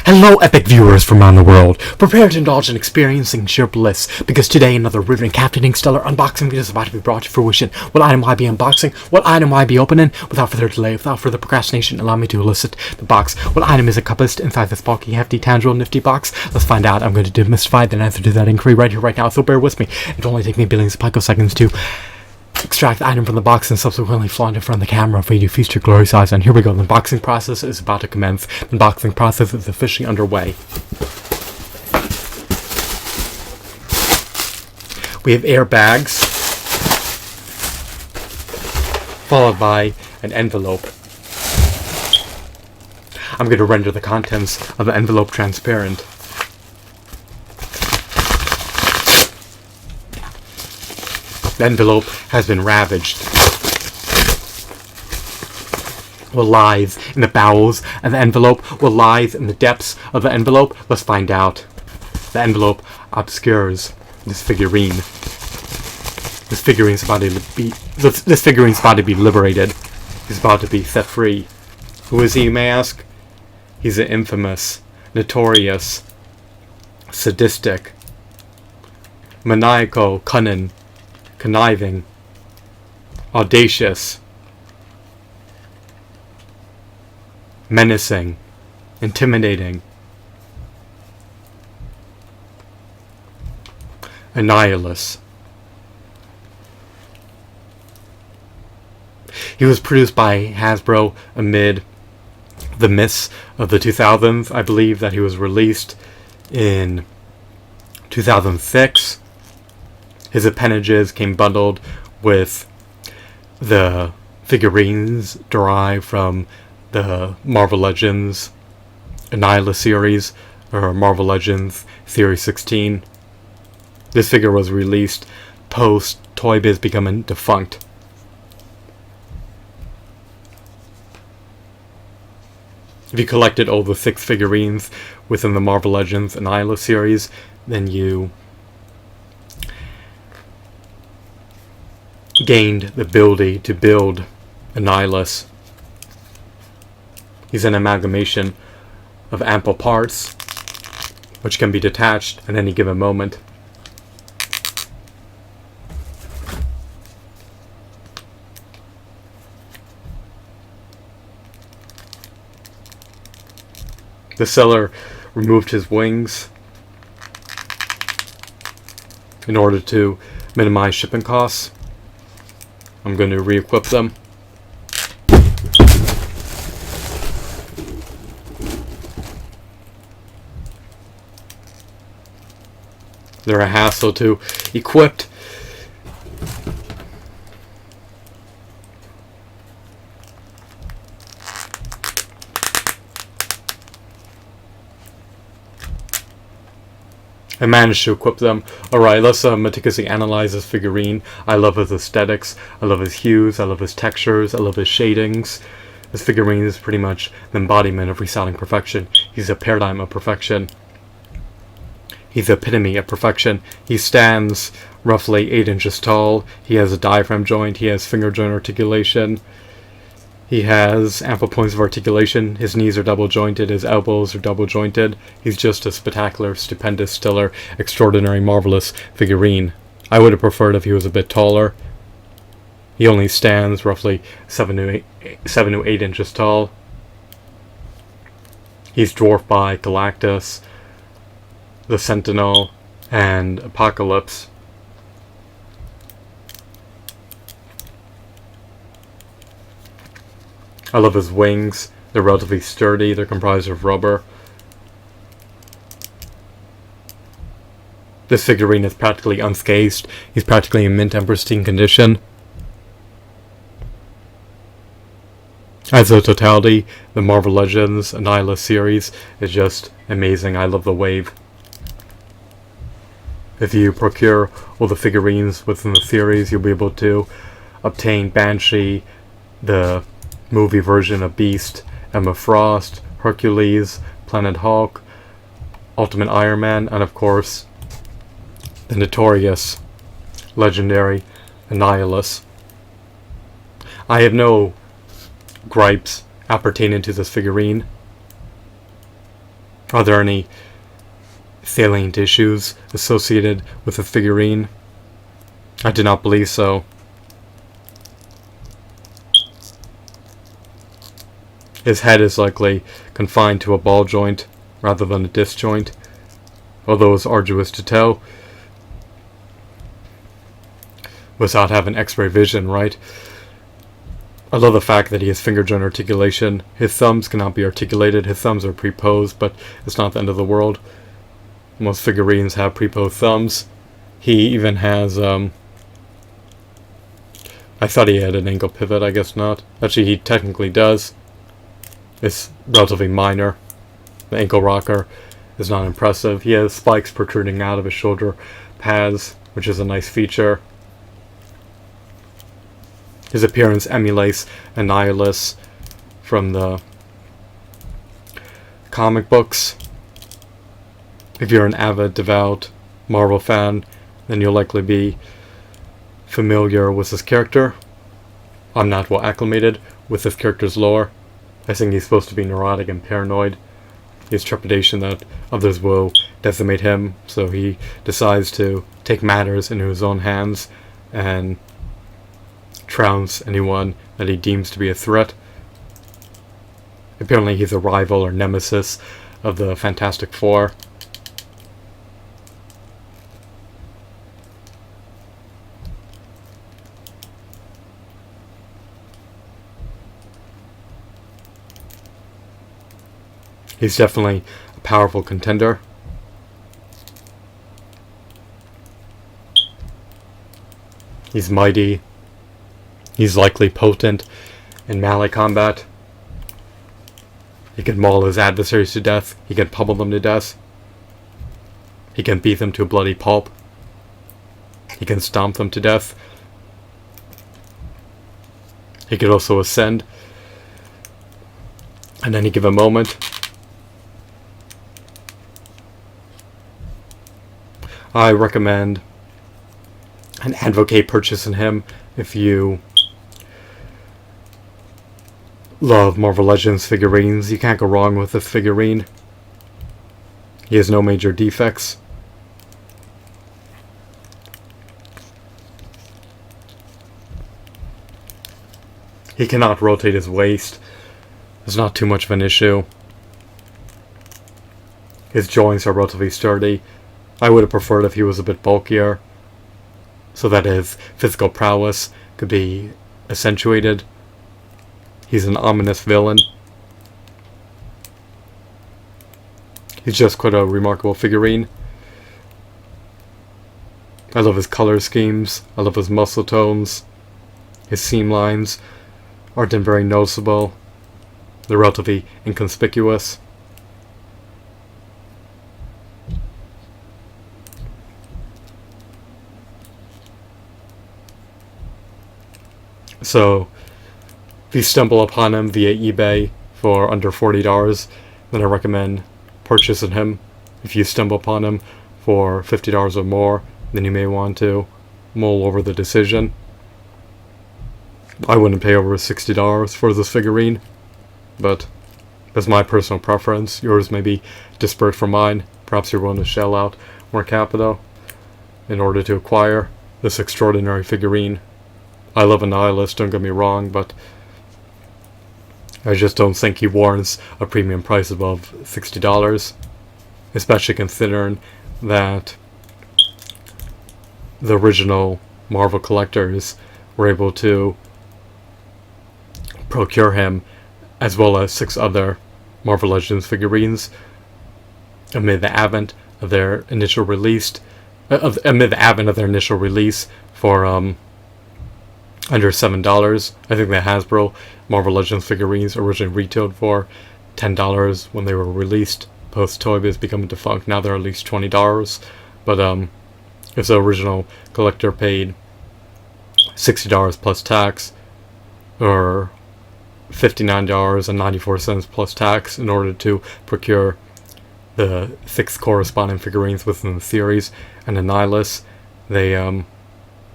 Hello, epic viewers from around the world. Prepare to indulge in experiencing sheer bliss, because today another riveting, captivating, stellar unboxing video is about to be brought to fruition. What item will I be unboxing? What item will I be opening? Without further delay, without further procrastination, allow me to elicit the box. What item is encompassed inside this bulky, hefty, tangible, nifty box? Let's find out. I'm going to demystify the answer to that inquiry right here, right now, so bear with me. It'll only take me billions of picoseconds to extract the item from the box and subsequently flaunt it in front of the camera for you to feast your glory size. And here we go. The unboxing process is about to commence. The unboxing process is officially underway. We have airbags, followed by an envelope. I'm going to render the contents of the envelope transparent. The envelope has been ravaged. What lies in the bowels of the envelope? What lies in the depths of the envelope? Let's find out. The envelope obscures this figurine. This figurine's about to be liberated. He's about to be set free. Who is he, you may ask? He's an infamous, notorious, sadistic, maniacal, conniving, audacious, menacing, intimidating, Annihilus. He was produced by Hasbro amid the mists of the 2000s. I believe that he was released in 2006. His appendages came bundled with the figurines derived from the Marvel Legends Annihilus series, or Marvel Legends Series 16. This figure was released post Toy Biz becoming defunct. If you collected all the 6 figurines within the Marvel Legends Annihilus series, then you gained the ability to build Annihilus. He's an amalgamation of ample parts, which can be detached at any given moment. The seller removed his wings in order to minimize shipping costs. I'm going to re-equip them. They're a hassle to equip. I managed to equip them. Alright, let's meticulously analyze this figurine. I love his aesthetics, I love his hues, I love his textures, I love his shadings. This figurine is pretty much the embodiment of resounding perfection. He's a paradigm of perfection. He's the epitome of perfection. He stands roughly 8 inches tall. He has a diaphragm joint. He has finger joint articulation. He has ample points of articulation. His knees are double jointed. His elbows are double jointed. He's just a spectacular, stupendous, stellar, extraordinary, marvelous figurine. I would have preferred if he was a bit taller. He only stands roughly 7 to 8 inches tall. He's dwarfed by Galactus, the Sentinel, and Apocalypse. I love his wings. They're relatively sturdy. They're comprised of rubber. This figurine is practically unscathed. He's practically in mint and pristine condition. As a totality, the Marvel Legends Annihilus series is just amazing. I love the wave. If you procure all the figurines within the series, you'll be able to obtain Banshee, the movie version of Beast, Emma Frost, Hercules, Planet Hulk, Ultimate Iron Man, and of course, the notorious, legendary Annihilus. I have no gripes appertaining to this figurine. Are there any salient issues associated with the figurine? I do not believe so. His head is likely confined to a ball joint rather than a disc joint, although it's arduous to tell without having x-ray vision, right? I love the fact that he has finger joint articulation. His thumbs cannot be articulated. His thumbs are preposed, but it's not the end of the world. Most figurines have preposed thumbs. He even has, I thought he had an ankle pivot, I guess not. Actually, he technically does. It's relatively minor. The ankle rocker is not impressive. He has spikes protruding out of his shoulder pads, which is a nice feature. His appearance emulates Annihilus from the comic books. If you're an avid, devout Marvel fan, then you'll likely be familiar with his character. I'm not well acclimated with his character's lore. I think he's supposed to be neurotic and paranoid. He has trepidation that others will decimate him, so he decides to take matters into his own hands and trounce anyone that he deems to be a threat. Apparently he's a rival or nemesis of the Fantastic Four. He's definitely a powerful contender. He's mighty. He's likely potent in melee combat. He can maul his adversaries to death. He can pummel them to death. He can beat them to a bloody pulp. He can stomp them to death. He could also ascend at any given moment. I recommend and advocate purchasing him if you love Marvel Legends figurines. You can't go wrong with this figurine. He has no major defects. He cannot rotate his waist. It's not too much of an issue. His joints are relatively sturdy. I would have preferred if he was a bit bulkier, so that his physical prowess could be accentuated. He's an ominous villain. He's just quite a remarkable figurine. I love his color schemes. I love his muscle tones. His seam lines aren't very noticeable. They're relatively inconspicuous. So, if you stumble upon him via eBay for under $40, then I recommend purchasing him. If you stumble upon him for $50 or more, then you may want to mull over the decision. I wouldn't pay over $60 for this figurine, but that's my personal preference. Yours may be disparate from mine. Perhaps you're willing to shell out more capital in order to acquire this extraordinary figurine. I love Annihilus, don't get me wrong, but I just don't think he warrants a premium price above $60, especially considering that the original Marvel collectors were able to procure him, as well as 6 other Marvel Legends figurines, amid the advent of their initial release, for under $7. I think the Hasbro Marvel Legends figurines originally retailed for $10 when they were released. Post Toy Biz becoming defunct, now they're at least $20. But if the original collector paid $60 plus tax, or $59.94 plus tax in order to procure the 6 corresponding figurines within the series and Annihilus, they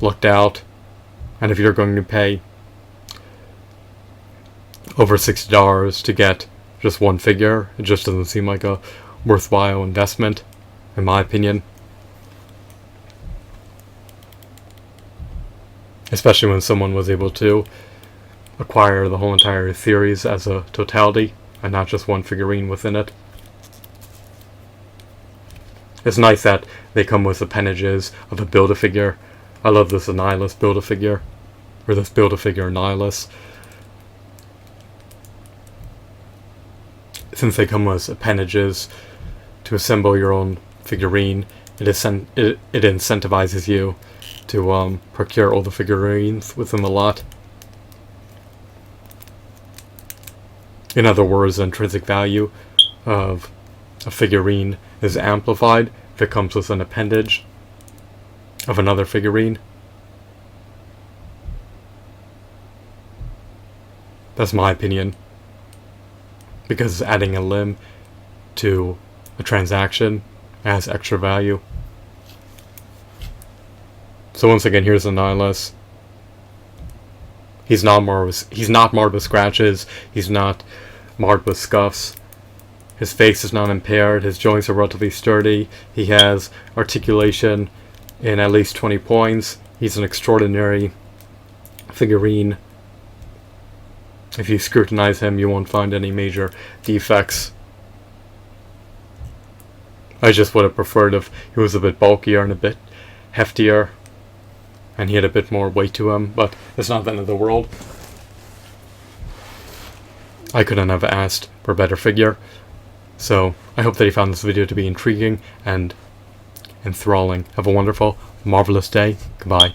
lucked out. And if you're going to pay over $60 to get just one figure, it just doesn't seem like a worthwhile investment, in my opinion. Especially when someone was able to acquire the whole entire series as a totality, and not just one figurine within it. It's nice that they come with appendages of a Build-A-Figure. I love this Annihilus Build-A-Figure, or this Build-A-Figure Annihilus. Since they come with appendages to assemble your own figurine, it incentivizes you to procure all the figurines within the lot. In other words, the intrinsic value of a figurine is amplified if it comes with an appendage of another figurine. That's my opinion. Because adding a limb to a transaction adds extra value. So once again, here's Annihilus. He's not marred with scratches. He's not marred with scuffs. His face is not impaired. His joints are relatively sturdy. He has articulation in at least 20 points. He's an extraordinary figurine. If you scrutinize him, you won't find any major defects. I just would have preferred if he was a bit bulkier and a bit heftier, and he had a bit more weight to him, but it's not the end of the world. I couldn't have asked for a better figure. So, I hope that you found this video to be intriguing and enthralling. Have a wonderful, marvelous day. Goodbye.